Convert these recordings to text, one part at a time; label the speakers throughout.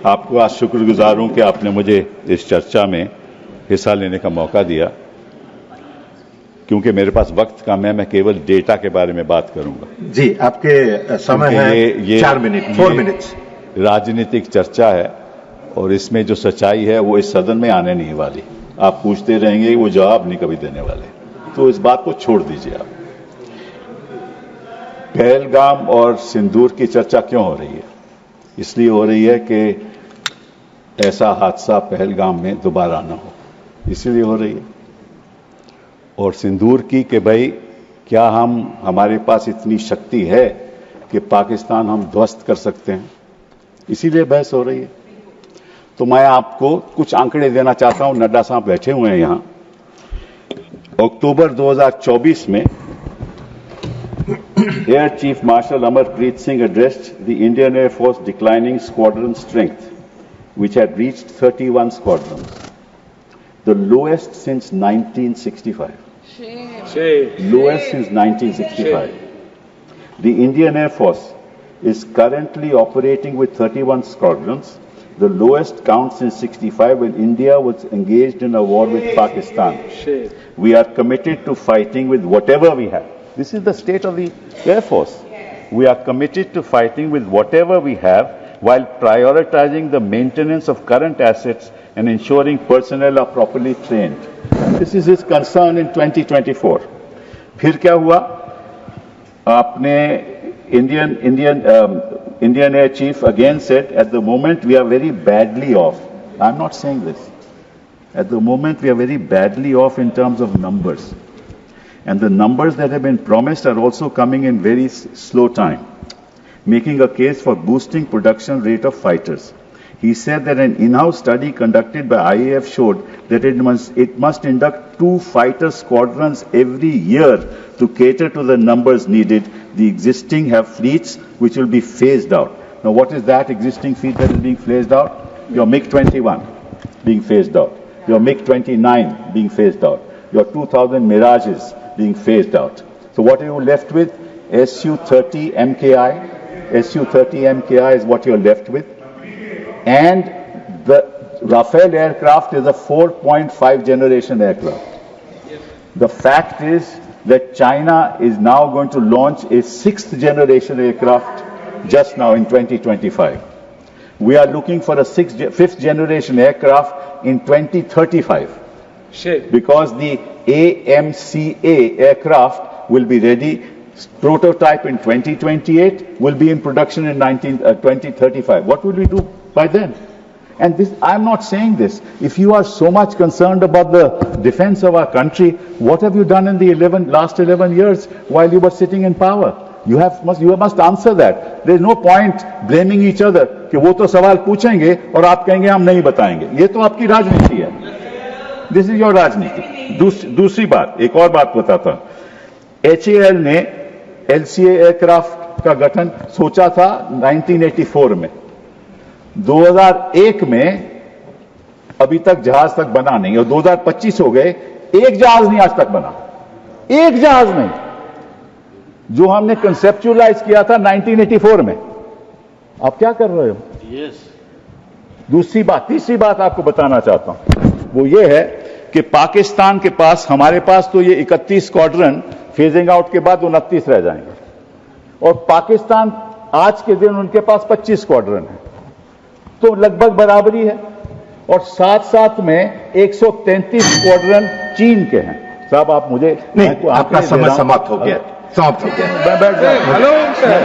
Speaker 1: आपको आज शुक्रगुजार हूं कि आपने मुझे इस चर्चा में हिस्सा लेने का मौका दिया, क्योंकि मेरे पास वक्त कम है। मैं केवल डेटा के बारे में बात करूंगा।
Speaker 2: जी, आपके समय है 4 मिनट, 4 मिनट्स।
Speaker 1: राजनीतिक चर्चा है और इसमें जो सच्चाई है वो इस सदन में आने नहीं वाली। आप पूछते रहेंगे, वो जवाब नहीं कभी देने वाले, तो इस बात को छोड़ दीजिए आप। पहलगाम और सिंदूर की चर्चा क्यों हो रही है? इसलिए हो रही है कि ऐसा हादसा पहलगाम में दोबारा ना हो, इसीलिए हो रही है। और सिंदूर की कि भाई क्या हमारे पास इतनी शक्ति है कि पाकिस्तान हम ध्वस्त कर सकते हैं, इसीलिए बहस हो रही है। तो मैं आपको कुछ आंकड़े देना चाहता हूं। नड्डा साहब बैठे हुए हैं यहां। अक्टूबर 2024 में air chief marshal Amarpreet Singh addressed the Indian Air Force declining squadron strength, which had reached 31 squadrons, the lowest since 1965. Lowest since 1965. The Indian Air Force is currently operating with 31 squadrons, the lowest count since 65 when India was engaged in a war with Pakistan. We are committed to fighting with whatever we have. This is the state of the Air Force. We are committed to fighting with whatever we have while prioritizing the maintenance of current assets and ensuring personnel are properly trained. This is his concern in 2024. फिर क्या हुआ? आपने Indian Air Chief again said, at the moment we are very badly off. I'm not saying this. At the moment we are very badly off in terms of numbers. And the numbers that have been promised are also coming in very slow time, making a case for boosting production rate of fighters. He said that an in-house study conducted by IAF showed that it must induct 2 fighter squadrons every year to cater to the numbers needed. The existing have fleets which will be phased out. Now what is that existing fleet that is being phased out? Your MiG-21 being phased out. Your MiG-29 being phased out. Your 2000 Mirages being phased out. So what are you left with? Su-30 MKI. Su-30 MKI is what you're left with. And the Rafale aircraft is a 4.5 generation aircraft. The fact is that China is now going to launch a 6th generation aircraft just now in 2025. We are looking for a 5th generation aircraft in 2035. Because the AMCA aircraft will be ready, prototype in 2028, will be in production in 2035. What will we do by then? And this, I'm not saying this. If you are so much concerned about the defense of our country, what have you done in the last 11 years while you were sitting in power? You must answer that. There is no point blaming each other कि वो तो सवाल पूछेंगे और आप कहेंगे हम नहीं बताएंगे। ये तो आपकी राजनीति है। दिस इज योर राजनीति। दूसरी बात, एक और बात बताता हूं। HAL ने LCA एयरक्राफ्ट का गठन सोचा था 1984 में। 2001 में अभी तक जहाज तक बना नहीं, और 2025 हो गए, एक जहाज नहीं आज तक बना। एक जहाज नहीं, जो हमने कंसेप्चुअलाइज किया था 1984 में। आप क्या कर रहे हो? तीसरी बात आपको बताना चाहता हूं, वो ये है कि पाकिस्तान के पास, हमारे पास तो ये 31 स्क्वाड्रन फेजिंग आउट के बाद 29 रह जाएंगे, और पाकिस्तान आज के दिन उनके पास 25 स्क्वाड्रन है, तो लगभग बराबरी है। और साथ में 133 स्क्वाड्रन चीन के हैं। साहब आप मुझे
Speaker 2: नहीं, आपका समय समाप्त हो गया, समाप्त हो गया।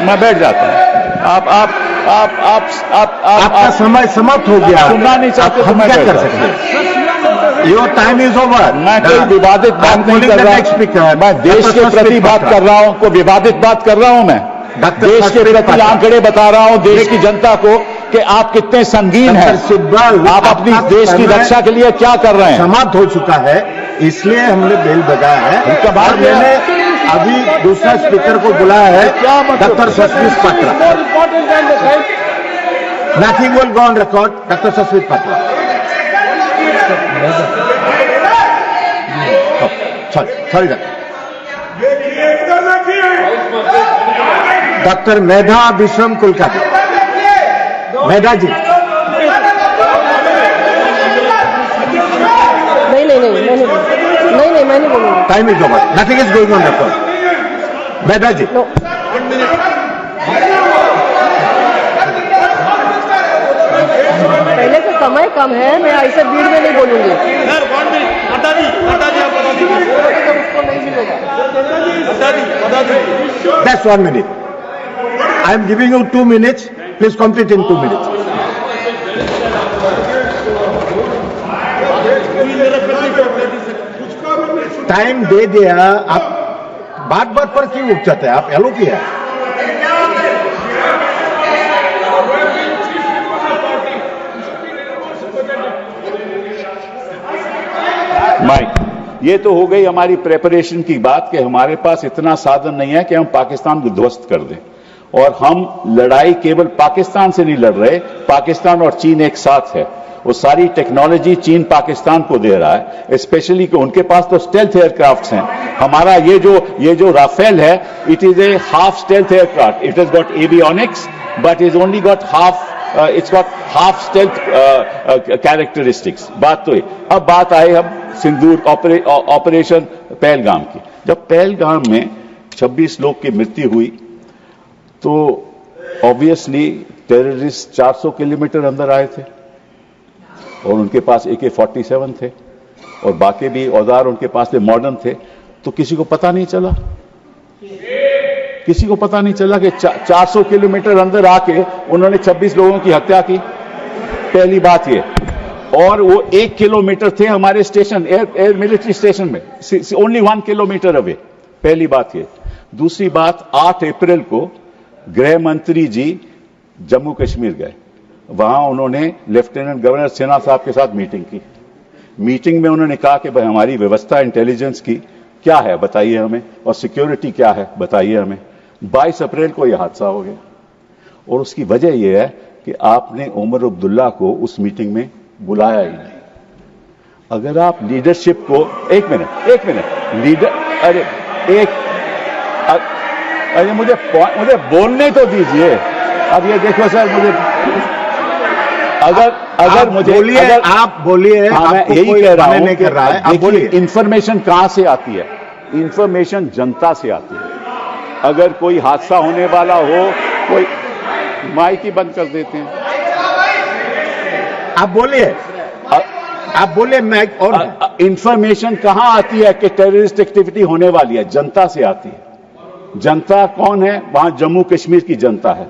Speaker 1: मैं बैठ जाता हूं।
Speaker 2: आपका समय समाप्त हो गया।
Speaker 1: सुनना नहीं चाहते तो मैं
Speaker 2: क्या कर सकते हैं? Your time is over.
Speaker 1: मैं कोई विवादित बात नहीं कर रहा। मैं देश के प्रति बात कर रहा हूं, कोई विवादित बात कर रहा हूं। मैं देश के प्रति आंकड़े बता रहा हूं, देश की जनता को कि आप कितने संगीन हैं। आप अपनी देश की रक्षा के लिए क्या कर रहे हैं?
Speaker 2: समाप्त हो चुका है, इसलिए हमने बेल बजाया है। उसके बाद मैंने अभी दूसरा स्पीकर को बुलाया है, doctor Sasmit Patra. Nothing will go on record. Doctor Sasmit Patra. Sorry doctor Medha Vishwam Kulkarni. Medha ji.
Speaker 3: नहीं नहीं नहीं मैं नहीं बोलूंगी। नहीं नहीं मैं नहीं बोलूंगी।
Speaker 2: Time is over, nothing is going on record. Mehta ji,
Speaker 3: no पहले का समय कम है, मैं ऐसे भीड़ में नहीं बोलूंगी।
Speaker 4: सर 1 मिनट, नड्डा जी आप बता दीजिए।
Speaker 3: उसको नहीं मिलेगा।
Speaker 4: नड्डा जी बता दीजिए।
Speaker 2: that's 1 minute. I am giving you 2 minutes. Please complete in 2 minutes. Time दे दिया, आप बात बात पर क्यों उठ जाते हैं? आप हेलो किया।
Speaker 1: माइक, ये तो हो गई हमारी प्रेपरेशन की बात कि हमारे पास इतना साधन नहीं है कि हम पाकिस्तान को ध्वस्त कर दें। और हम लड़ाई केवल पाकिस्तान से नहीं लड़ रहे, पाकिस्तान और चीन एक साथ है। वो सारी टेक्नोलॉजी चीन पाकिस्तान को दे रहा है, स्पेशली कि उनके पास तो स्टेल्थ एयरक्राफ्ट्स हैं। हमारा ये जो राफेल है, it is a half stealth aircraft. It has got avionics but is only got half, it's got half stealth characteristics. बात तो है। अब बात आए हम सिंदूर ऑपरेशन पहलगाम की। जब पहलगाम में 26 लोग की मृत्यु हुई तो ऑब्वियसली टेररिस्ट 400 किलोमीटर अंदर आए थे और उनके पास AK-47 थे और बाकी भी औजार उनके पास में मॉडर्न थे। तो किसी को पता नहीं चला, किसी को पता नहीं चला कि 400 किलोमीटर अंदर आके उन्होंने 26 लोगों की हत्या की। पहली बात ये। और वो 1 किलोमीटर थे हमारे स्टेशन, एयर मिलिट्री स्टेशन में, ओनली 1 किलोमीटर अवे। पहली बात ये। दूसरी बात, 8 अप्रैल को गृह मंत्री जी जम्मू कश्मीर गए। वहां उन्होंने लेफ्टिनेंट गवर्नर सिन्हा साहब के साथ मीटिंग की। मीटिंग में उन्होंने कहा कि भाई हमारी व्यवस्था इंटेलिजेंस की क्या है बताइए हमें, और सिक्योरिटी क्या है बताइए हमें। 22 अप्रैल को यह हादसा हो गया और उसकी वजह यह है कि आपने उमर अब्दुल्ला को उस मीटिंग में बुलाया ही नहीं। अगर आप लीडरशिप को, एक मिनट लीडर, अरे मुझे बोलने तो दीजिए। अब ये देखो सर, मुझे अगर मुझे
Speaker 2: बोलिए, आप बोलिए।
Speaker 1: हाँ, मैं यही कह रहा हूं
Speaker 2: नहीं कर रहा है, आप बोलिए।
Speaker 1: इंफॉर्मेशन कहां से आती है? इंफॉर्मेशन जनता से आती है। अगर कोई हादसा होने वाला हो, कोई माइक ही बंद कर देते हैं।
Speaker 2: आप बोलिए, आप बोलिए। मैं और
Speaker 1: इंफॉर्मेशन कहां आती है कि टेररिस्ट एक्टिविटी होने वाली है? जनता से आती है। जनता कौन है? वहां जम्मू कश्मीर की जनता है।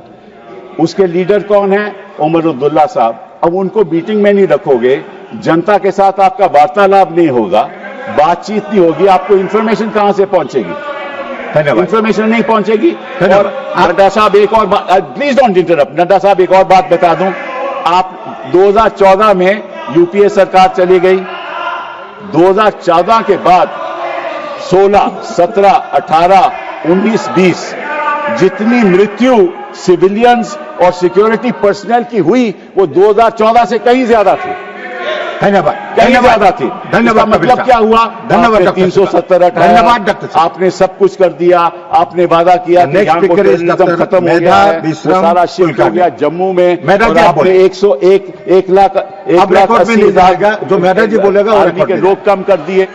Speaker 1: उसके लीडर कौन है? उमर अब्दुल्ला साहब। अब उनको मीटिंग में नहीं रखोगे, जनता के साथ आपका वार्तालाप नहीं होगा, बातचीत नहीं होगी, आपको इंफॉर्मेशन कहां से पहुंचेगी? इंफॉर्मेशन नहीं पहुंचेगी। और नड्डा साहब एक और बात, प्लीज डोंट इंटरप्ट। नड्डा साहब एक और बात बता दूं, आप 2014 में यूपीए सरकार चली गई। 2014 के बाद 16, 17, 18, 19, 20 जितनी मृत्यु सिविलियंस और सिक्योरिटी पर्सनल की हुई वो 2014 से कहीं ज्यादा थी।
Speaker 2: धन्यवाद,
Speaker 1: कहीं ज्यादा थी।
Speaker 2: धन्यवाद।
Speaker 1: मतलब क्या हुआ?
Speaker 2: धन्यवाद।
Speaker 1: 370
Speaker 2: धन्यवाद डॉक्टर साहब।
Speaker 1: आपने सब कुछ कर दिया। आपने वादा किया कि यहाँ को टेररिज्म खत्म हो गया है, वो सारा शिफ्ट हो गया जम्मू में। और आपने 101 लाख
Speaker 2: में नहीं जाएगा, जो मेहता जी बोलेगा
Speaker 1: आर्मी के लोग कम कर दिए।